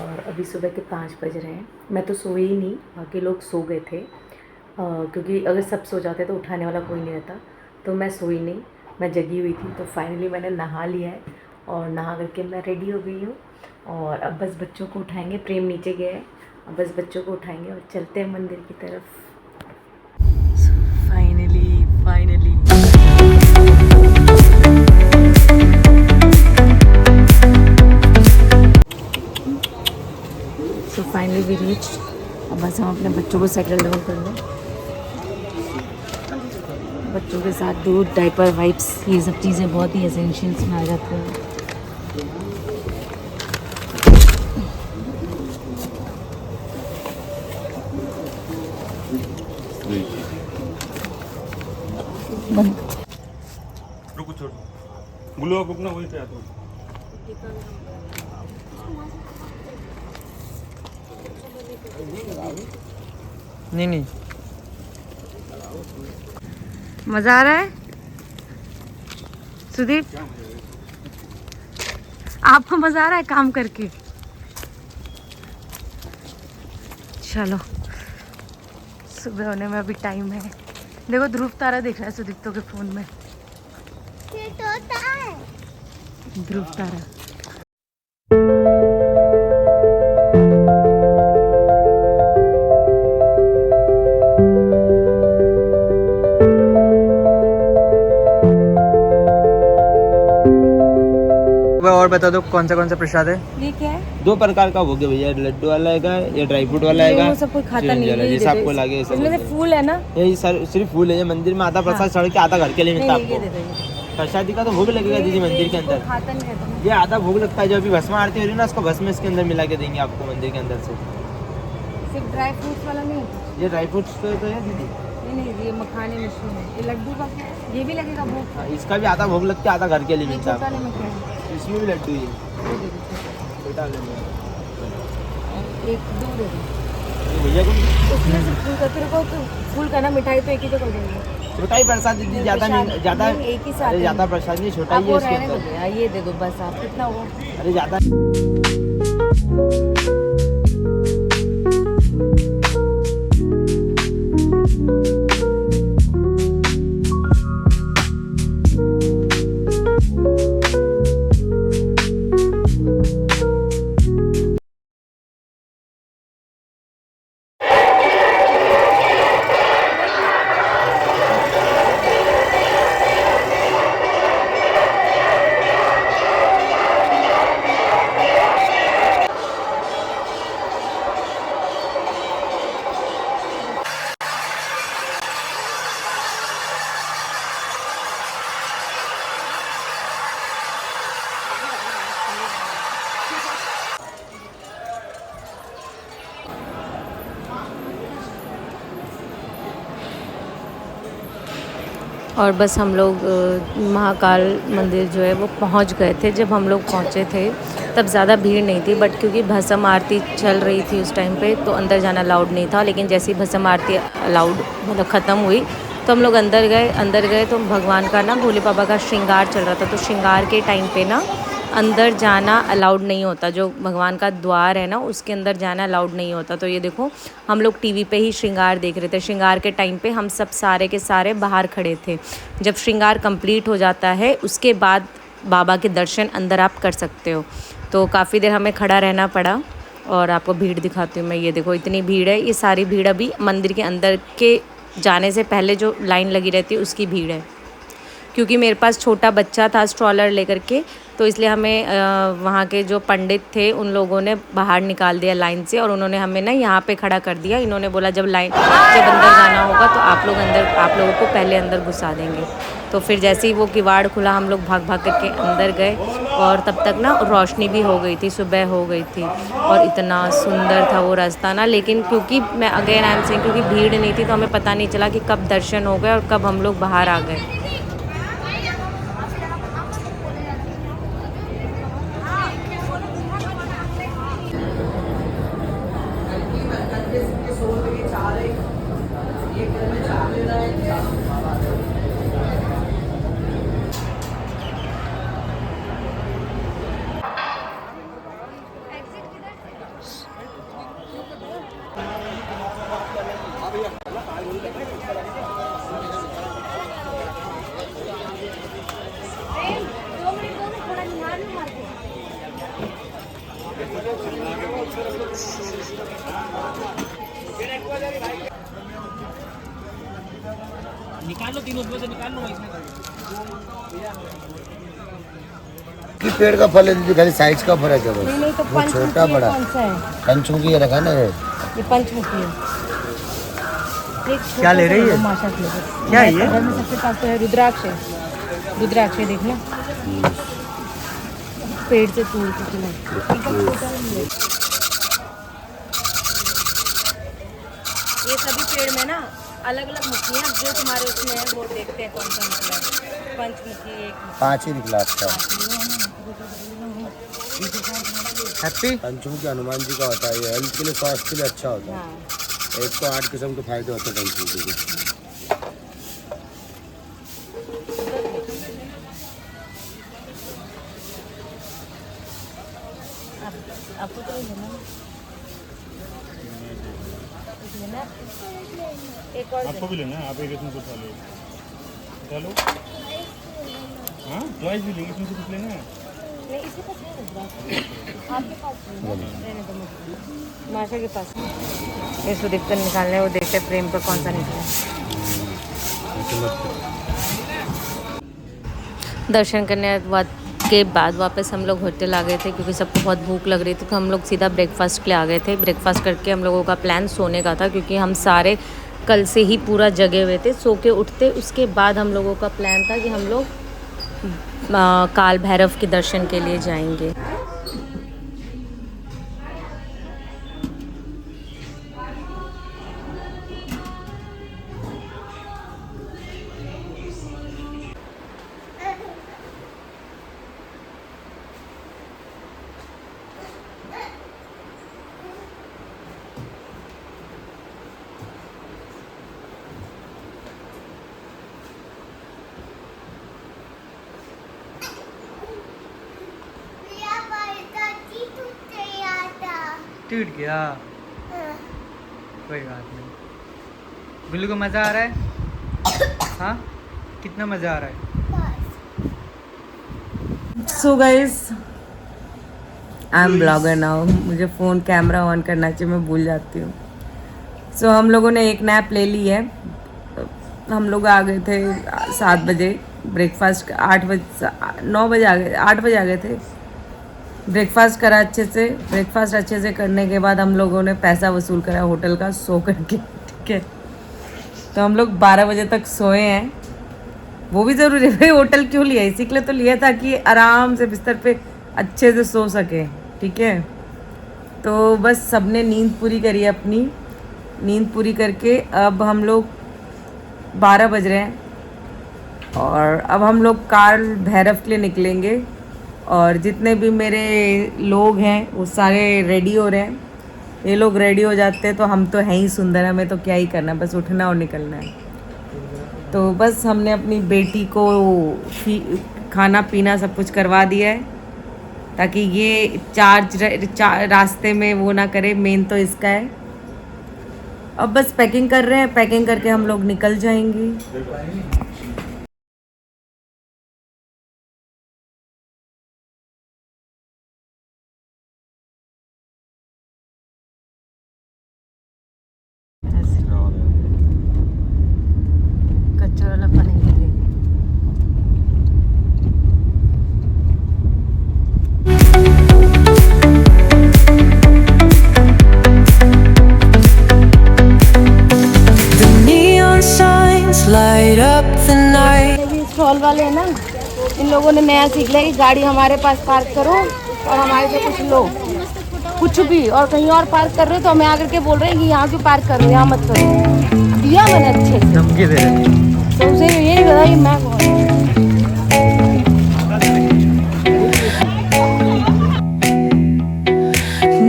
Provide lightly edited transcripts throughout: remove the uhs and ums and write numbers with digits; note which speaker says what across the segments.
Speaker 1: और अभी सुबह के 5 बज रहे हैं। मैं तो सोई ही नहीं, बाकी लोग सो गए थे, क्योंकि अगर सब सो जाते तो उठाने वाला कोई नहीं रहता। तो मैं सोई नहीं, मैं जगी हुई थी। तो फाइनली मैंने नहा लिया है और नहा करके मैं रेडी हो गई हूँ। और अब बस बच्चों को उठाएंगे, प्रेम नीचे गया है, अब बस बच्चों को उठाएंगे और चलते हैं मंदिर की तरफ। Finally finally finally we reach. अब बस हम अपने बच्चों को सेटल डाउन कर लें। बच्चों के साथ दूध, डायपर, वाइप्स, ये सब चीज़ें बहुत ही एसेंशियल्स में आ जाती हैं।
Speaker 2: रुको छोड़ ग्लो बुक ना वही चाहता हूँ।
Speaker 3: नहीं
Speaker 1: मज़ा आ रहा है सुदीप? आपको मज़ा आ रहा है काम करके? चलो, सुबह होने में अभी टाइम है। देखो ध्रुव तारा दिख रहा है सुदीप्तो के फ़ोन में। ध्रुव तारा।
Speaker 3: और बता दो कौन सा प्रसाद है?
Speaker 1: ये क्या है?
Speaker 4: 2 प्रकार का भोग है भैया, लड्डू वाला है या ड्राई फ्रूट वाला है।
Speaker 1: सब कोई खाता नहीं है,
Speaker 4: ये सबको लगे।
Speaker 1: इसमें से फूल है ना?
Speaker 4: यही सिर्फ फूल है। ये मंदिर में आधा प्रसाद चढ़ के आधा घर के लिए मिलता है आपको। प्रसादी का तो भोग लगेगा दीदी मंदिर के अंदर।
Speaker 1: खाता नहीं है।
Speaker 4: ये आधा भोग लगता है, जो अभी भस्म आरती हो रही है ना, उसको भस्म इसके अंदर मिला के देंगे आपको मंदिर के अंदर से।
Speaker 1: सिर्फ ड्राई फ्रूट्स वाला नहीं?
Speaker 4: ये ड्राई फ्रूट्स तो है दीदी।
Speaker 1: नहीं, ये मखाने मशरूम है। ये लड्डू का ये भी लगेगा भोग?
Speaker 4: हाँ, इसका भी आधा भोग लग के आधा घर के लिए मिलता है।
Speaker 1: है
Speaker 4: इसमें भी लड्डू ही छोटा
Speaker 1: एक दो दे दो
Speaker 4: भैया को।
Speaker 1: उसमें से फूल का तेरे को तो फूल का ना, मिठाई तो एक ही जगह देंगे।
Speaker 4: छोटा ही प्रसाद दीदी, ज़्यादा
Speaker 1: एक ही साथ
Speaker 4: ज़्यादा प्रसाद नहीं, छोटा ही है इसके अंदर।
Speaker 1: ये दे दो बस। आप कितना हुआ?
Speaker 4: अरे ज़्यादा।
Speaker 1: और बस हम लोग महाकाल मंदिर जो है वो पहुंच गए थे। जब हम लोग पहुंचे थे तब ज़्यादा भीड़ नहीं थी, बट क्योंकि भस्म आरती चल रही थी उस टाइम पे, तो अंदर जाना अलाउड नहीं था। लेकिन जैसे ही भस्म आरती अलाउड मतलब ख़त्म हुई तो हम लोग अंदर गए तो भगवान का ना, भोले बाबा का श्रृंगार चल रहा था। तो श्रृंगार के टाइम पे ना अंदर जाना अलाउड नहीं होता। जो भगवान का द्वार है ना, उसके अंदर जाना अलाउड नहीं होता। तो ये देखो, हम लोग टीवी पे ही श्रृंगार देख रहे थे। श्रृंगार के टाइम पे हम सब सारे के सारे बाहर खड़े थे। जब श्रृंगार कंप्लीट हो जाता है उसके बाद बाबा के दर्शन अंदर आप कर सकते हो। तो काफ़ी देर हमें खड़ा रहना पड़ा। और आपको भीड़ दिखाती हूँ मैं। ये देखो, इतनी भीड़ है। ये सारी भीड़ अभी मंदिर के अंदर के जाने से पहले जो लाइन लगी रहती है उसकी भीड़ है। क्योंकि मेरे पास छोटा बच्चा था स्ट्रॉलर लेकर के, तो इसलिए हमें वहाँ के जो पंडित थे उन लोगों ने बाहर निकाल दिया लाइन से, और उन्होंने हमें ना यहाँ पे खड़ा कर दिया। इन्होंने बोला जब अंदर जाना होगा तो आप लोगों को पहले अंदर घुसा देंगे। तो फिर जैसे ही वो किवाड़ खुला, हम लोग भाग करके अंदर गए। और तब तक ना रोशनी भी हो गई थी, सुबह हो गई थी, और इतना सुंदर था वो रास्ता ना। लेकिन क्योंकि मैं अगेन आई एम सेइंग, क्योंकि भीड़ नहीं थी तो हमें पता नहीं चला कि कब दर्शन हो गए और कब हम लोग बाहर आ गए।
Speaker 4: निकाल लो 3 उसमें से निकाल लो इसमें
Speaker 5: कि पेड़ का फल है दीदी, खाली साइज का फर्क है बस।
Speaker 1: नहीं तो
Speaker 5: वो छोटा बड़ा
Speaker 1: कौन सा है?
Speaker 5: पंचमुखी ये रखा ना ये।
Speaker 1: ये पंचमुखी है। एक
Speaker 3: क्या ले रही है?
Speaker 1: माशा के लिए।
Speaker 3: क्या है ये?
Speaker 1: घर में सबसे पास तो है रुद्राक्ष है। रुद्राक्ष है देखना। पेड़ से तोड़ के खिलाओ। ये सभी पेड़ में ना अलग अलग मुखियाँ जो तुम्हारे उसमें है वो देखते हैं कौन सा निकला है। पंचमुखी एक
Speaker 5: 5 ही निकला अच्छा।
Speaker 3: हैप्पी।
Speaker 5: पंचमुखी हनुमान जी का होता है, ये हेल्थ के लिए स्वास्थ्य के लिए अच्छा होता है।
Speaker 1: हाँ।
Speaker 5: 108 किस्म के फायदे होते हैं पंचमुखी के।
Speaker 1: आपको तो लेना लेना एक और
Speaker 2: आपको भी लेना है, आप एक इसमें कुछ लो। चलो हाँ चॉइस भी लेंगे, इसमें से कुछ लेना है।
Speaker 1: नहीं इसी पास है रुद्राक्ष। आपके पास रहने दो मुझे। माशा के पास ये सुदीप का निकालने वो देखते प्रेम पर कौन सा निकला। दर्शन करने के बाद वापस हम लोग होटल आ गए थे क्योंकि सबको बहुत भूख लग रही थी, तो हम लोग सीधा ब्रेकफास्ट के लिए आ गए थे। ब्रेकफास्ट करके हम लोगों का प्लान सोने का था क्योंकि हम सारे कल से ही पूरा जगे हुए थे। सो के उठते उसके बाद हम लोगों का प्लान था कि हम लोग काल भैरव के दर्शन के लिए जाएंगे।
Speaker 3: टूट गया, कोई बात नहीं। गुल्लू को मज़ा आ रहा है? हाँ, कितना मज़ा आ रहा है?
Speaker 1: So guys I am blogger now. मुझे फ़ोन कैमरा ऑन करना चाहिए, मैं भूल जाती हूँ। सो हम लोगों ने एक नैप ले ली है। हम लोग आ गए थे 7 बजे। ब्रेकफास्ट 8 बजे 9 बजे आ गए, 8 बजे आ गए थे। ब्रेकफास्ट करा अच्छे से। ब्रेकफास्ट अच्छे से करने के बाद हम लोगों ने पैसा वसूल करा होटल का सो करके, ठीक है। तो हम लोग 12 बजे तक सोए हैं। वो भी ज़रूरी है, होटल क्यों लिया? इसी के लिए तो लिया था कि आराम से बिस्तर पे अच्छे से सो सके, ठीक है। तो बस सबने नींद पूरी करी है अपनी। नींद पूरी करके अब हम लोग 12 बज रहे हैं और अब हम लोग काल भैरव के लिए निकलेंगे। और जितने भी मेरे लोग हैं वो सारे रेडी हो रहे हैं। ये लोग रेडी हो जाते हैं तो हम तो हैं ही सुंदर, हमें तो क्या ही करना, बस उठना और निकलना है। तो बस हमने अपनी बेटी को खाना पीना सब कुछ करवा दिया है ताकि ये रास्ते में वो ना करे, मेन तो इसका है। अब बस पैकिंग कर रहे हैं, पैकिंग करके हम लोग निकल जाएंगे। कच्चा वाला पानी लेंगे। स्टॉल वाले हैं ना, इन लोगों ने नया सीख लिया कि गाड़ी हमारे पास पार्क करो और हमारे से कुछ लो, कुछ भी। और कहीं और पार्क कर रहे हो तो हमें आकर के बोल रहे हैं कि यहाँ क्यों पार्क कर रहे हो, यहाँ मत करो। दिया मैंने अच्छे से,
Speaker 3: धमकी दे रहे हैं।
Speaker 1: तो उसे ये नहीं पता कि मैं कौन।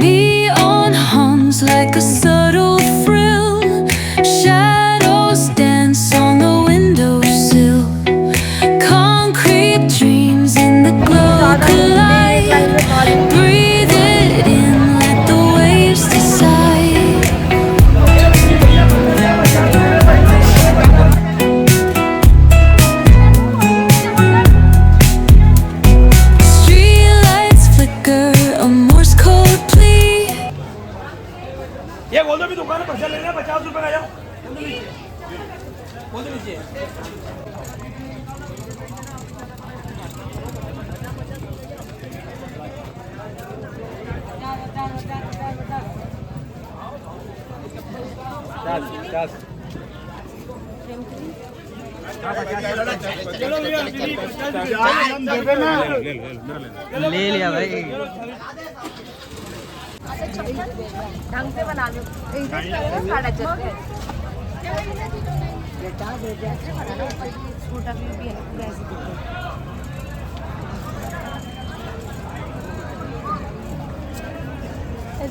Speaker 6: Neon hums like a subtle thrill. Shadows dance on the windowsill. Concrete dreams in the glow collide. Breathe it in, let the waves decide.
Speaker 2: बोल दो भी दुकान में पैसा लेना 50 रुपए का। जाओ बोल दो नीचे।
Speaker 3: ले लिया भाई।
Speaker 1: ढंग से बना लो।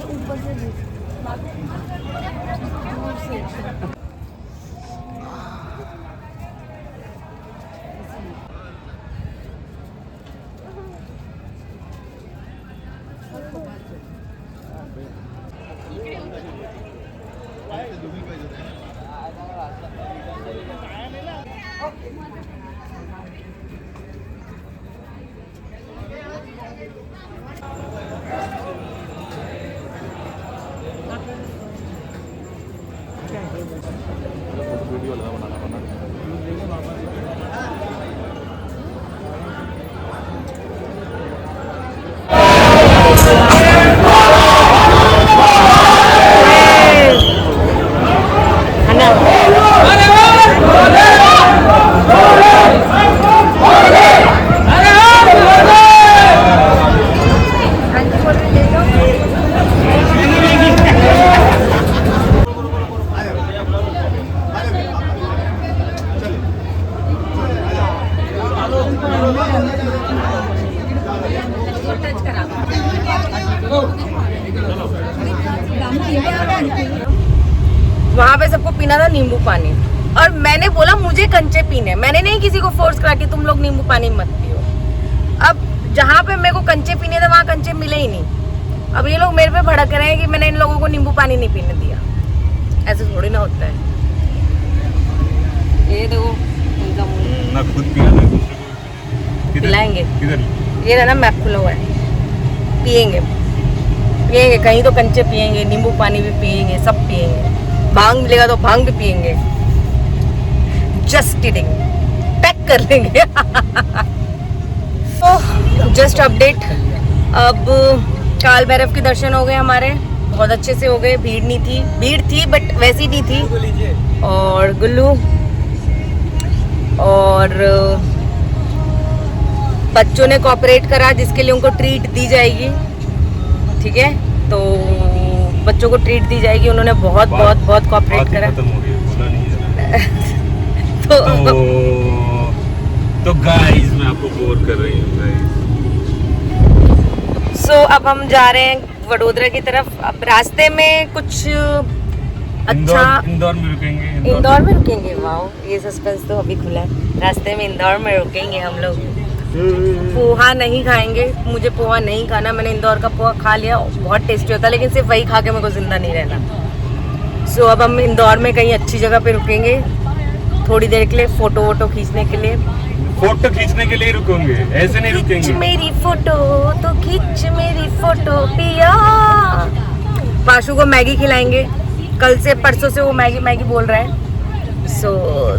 Speaker 1: ऊपर से वहाँ पे सबको पीना था नींबू पानी, और मैंने बोला मुझे कंचे पीने। मैंने नहीं किसी को फोर्स करा कि तुम लोग नींबू पानी मत पियो। अब जहाँ पे मेरे को कंचे पीने थे वहाँ कंचे मिले ही नहीं। अब ये लोग मेरे पे भड़क रहे हैं कि मैंने इन लोगों को नींबू पानी नहीं पीने दिया। ऐसे थोड़ी ना होता है। ये देखो इनका मुंह
Speaker 2: ना खुद पिया ना दूसरे को
Speaker 1: पिलाएंगे।
Speaker 2: किधर
Speaker 1: ये ना मैप खुला हुआ है, पियेंगे पियेंगे, कहीं तो कंचे पियेंगे, नींबू पानी भी पियेंगे, सब पियेंगे। भांग मिलेगा तो भांग भी पियेंगे। जस्ट किडिंग, पैक कर लेंगे। तो जस्ट अपडेट, अब काल भैरव के दर्शन हो गए हमारे, बहुत अच्छे से हो गए। भीड़ नहीं थी, भीड़ थी बट वैसी नहीं थी। और गुल्लू और बच्चों ने कोऑपरेट करा, जिसके लिए उनको ट्रीट दी जाएगी। ठीक है, तो बच्चों को ट्रीट दी जाएगी। उन्होंने बहुत बहुत बहुत कोऑपरेट करा।
Speaker 2: खत्म हो गया, बोला नहीं जा रहा। तो गाइस मैं आपको बोर कर रही हूँ गाइस।
Speaker 1: सो अब हम जा रहे हैं वडोदरा की तरफ। अब रास्ते में कुछ अच्छा,
Speaker 2: इंदौर में रुकेंगे।
Speaker 1: इंदौर में रुकेंगे। वाओ, ये सस्पेंस तो अभी खुला है। रास्ते में इंदौर में रुकेंगे हम लोग। पोहा नहीं खाएंगे, मुझे पोहा नहीं खाना। मैंने इंदौर का पोहा खा लिया, बहुत टेस्टी होता है, लेकिन सिर्फ वही खा के मेरे को जिंदा नहीं रहना। सो अब हम इंदौर में कहीं अच्छी जगह पे रुकेंगे थोड़ी देर के लिए, फोटो वोटो खींचने के लिए।
Speaker 2: फोटो खींचने के लिए रुकेंगे, ऐसे नहीं रुकेंगे।
Speaker 1: खींच मेरी फोटो तो खींच मेरी फोटो पिया। पाशु को मैगी खिलाएंगे, कल से परसों से वो मैगी मैगी बोल रहा है। सो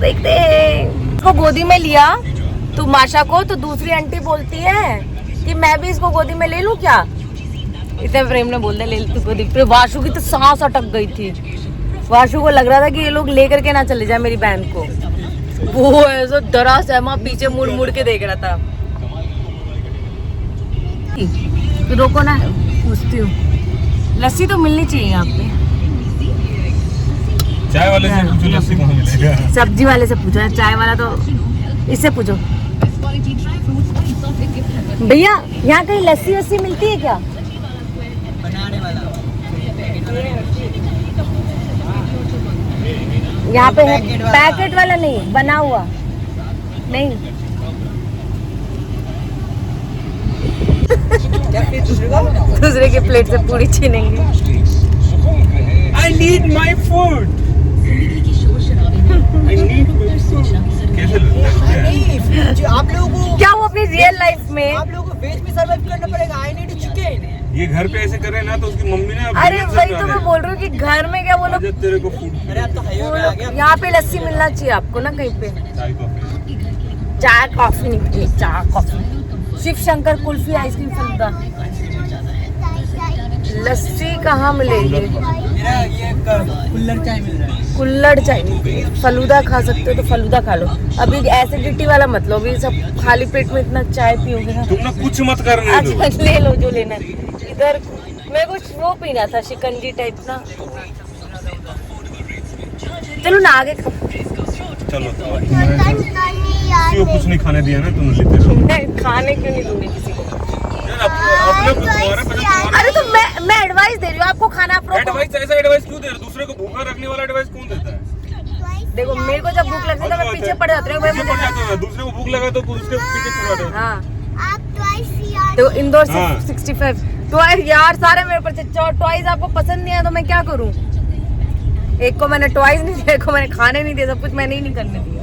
Speaker 1: देखते हैं। उसको गोदी में लिया तो माशा को, तो दूसरी आंटी बोलती है कि मैं भी इसको गोदी में ले लूं क्या। इतने प्रेम ने बोल दिया ले तू गोदी पे। वाशु की तो सांस अटक गई थी। वाशु को लग रहा था कि ये लोग लेकर के ना चले जाए मेरी बहन को। वो ऐसा डरा सहमा पीछे मुड़ मुड़ के देख रहा था। तो रोको ना, पूछती हूँ, लस्सी तो मिलनी चाहिए यहाँ पे।
Speaker 2: चाय वाले से पूछो लस्सी कहाँ मिलेगा।
Speaker 1: सब्जी वाले से पूछो, चाय वाला तो इससे पूछो। भैया यहाँ कहीं लस्सी वस्सी मिलती है क्या?
Speaker 3: बनाने वाला
Speaker 1: यहाँ पे है पैकेट वाला नहीं, बना हुआ नहीं। दूसरे के प्लेट से पूरी छीनेंगे।
Speaker 2: I need my food. I need my food. कैसे लगता है?
Speaker 3: आप लोगों को
Speaker 1: क्या वो अपनी रियल लाइफ में
Speaker 3: आप लोगों को वेज में सर्वाइव करना पड़ेगा। I need chicken.
Speaker 2: ये घर पे ऐसे करे ना तो उसकी मम्मी ना
Speaker 1: अरे वही तो मैं बोल रही हूँ कि घर में क्या बोलो,
Speaker 2: तेरे को फूड
Speaker 4: अरे अब तो हाईवे पे आ गया।
Speaker 1: यहाँ पे लस्सी मिलना चाहिए आपको ना कहीं पे।
Speaker 2: चाय कॉफी।
Speaker 1: चाय कॉफी नहीं पी, चाय कॉफी। शिव शंकर कुल्फी आइसक्रीम फलूदा। लस्सी कहाँ मिलेगी?
Speaker 3: मेरा ये कुल्लड़ चाय मिल रहा है।
Speaker 1: कुल्लड़ चाय, फलूदा खा सकते हो तो फलूदा खा लो। अभी एसिडिटी वाला मत लो, अभी सब खाली पेट में इतना चाय पियोगे ना।
Speaker 2: तुम ना कुछ मत करने दो।
Speaker 1: अच्छा ले लो जो लेना है। इधर मैं कुछ वो पीना था शिकंजी टाइप ना। चलो ना आगे।
Speaker 2: चलो किसी को कुछ नहीं खाने दिया ना तुम लेते रहो।
Speaker 1: मैं खाने क्यों नहीं दूंगी किसी को?
Speaker 2: यार अपने तुम्हारा
Speaker 1: अरे तो मैं एडवाइस दे रही हूँ आपको, खाना आप रोको।
Speaker 2: एडवाइस ऐसा एडवाइस क्यों दे रहे? दूसरे को भूखा रखने वाला एडवाइस कौन देता है?
Speaker 1: देखो मेरे को जब भूख लगती है तो मैं पीछे पड़ जाती हूँ।
Speaker 2: पीछे पड़ जाता है, दूसरे को भूख लगा तो उसके पीछे छुड़ा दो।
Speaker 1: हाँ देखो इंदौर से
Speaker 2: हाँ।
Speaker 1: 65 टॉयज यार सारे मेरे पर टॉयज आपको पसंद नहीं है तो मैं क्या करूँ? एक को मैंने टॉयज नहीं दिया, एक को मैंने खाने नहीं दिया, सब कुछ मैंने ही नहीं करने दिया।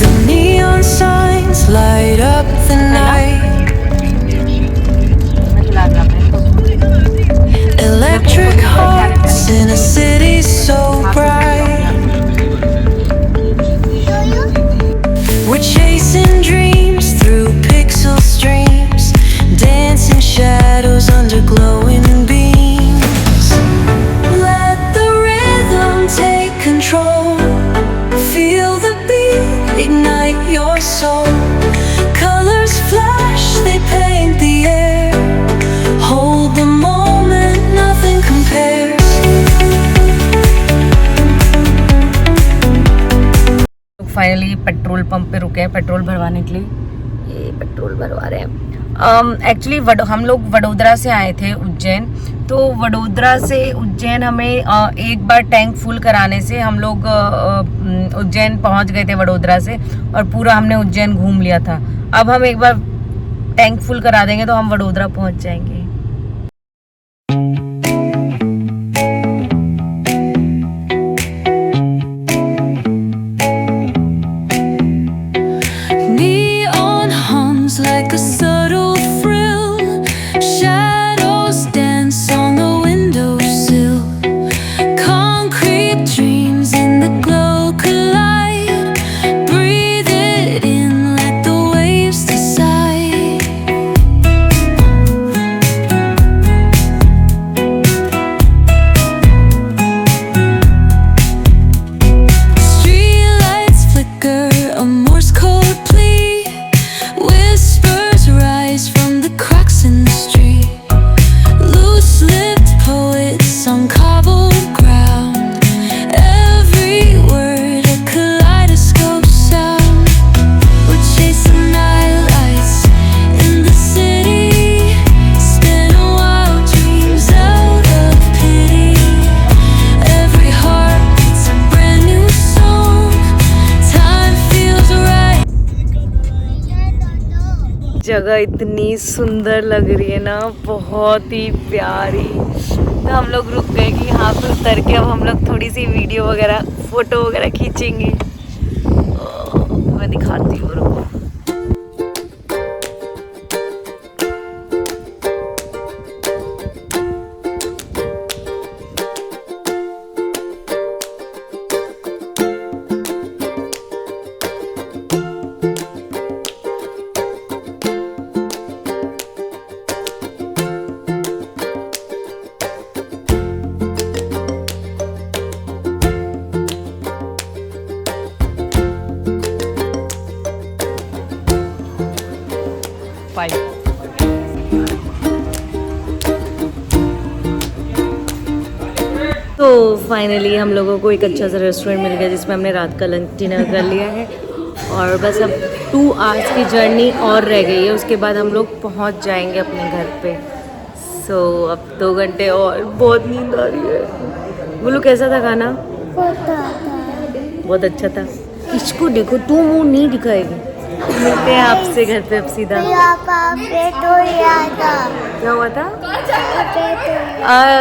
Speaker 6: The neon signs light up the night. Electric hearts in a city so bright. We're chasing dreams through pixel streams, dancing shadows under glowing beams. Let the rhythm take control. Feel the beat, ignite your soul. Colors flash, they paint the air. Hold the moment, nothing compares.
Speaker 1: Finally petrol pump पे रुके हैं petrol भरवाने के लिए। ये petrol भरवा रहे हैं। एक्चुअली हम लोग वडोदरा से आए थे उज्जैन, तो वडोदरा से उज्जैन हमें एक बार टैंक फुल कराने से हम लोग उज्जैन पहुंच गए थे वडोदरा से, और पूरा हमने उज्जैन घूम लिया था। अब हम एक बार टैंक फुल करा देंगे तो हम वडोदरा पहुंच जाएंगे।
Speaker 6: Neon hums like a subtle thrill. Shadows dance on the windowsill. Concrete dreams in the glow collide. Breathe it in, let the waves decide. Streetlights flicker, a Morse code plea. Whispers rise from the cracks in the street. Loose-lipped poets on cobbled ground. Every word a kaleidoscope sound. We're chasing nightlights in the city. Spinning wild dreams out of pity. Every heart beats a brand new song. Time feels right.
Speaker 1: जगह इतनी सुंदर लग रही है ना, बहुत ही प्यारी। तो हम लोग रुक गए कि यहाँ पे उतर के अब हम लोग थोड़ी सी वीडियो वगैरह फोटो वगैरह खींचेंगे। मैं दिखाती हूँ रुको। तो फाइनली हम लोगों को एक अच्छा सा रेस्टोरेंट मिल गया जिसमें हमने रात का लंच डिनर कर लिया है, और बस अब 2 आवर्स की जर्नी और रह गई है, उसके बाद हम लोग पहुंच जाएंगे अपने घर पे। सो अब 2 घंटे और, बहुत नींद आ रही है। बोलो कैसा था खाना? बहुत अच्छा था। इसको देखो, तू मुंह नहीं दिखाएगी। मिलते हैं आपसे घर पे अब सीधा। क्या हुआ था?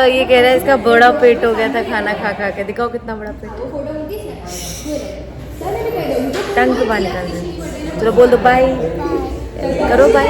Speaker 1: ये कह रहा है इसका बड़ा पेट हो गया था खाना खा खा के। दिखाओ कितना बड़ा पेट। टंग के बाहर निकाल दे। चलो बोल दो बाय। करो बाय।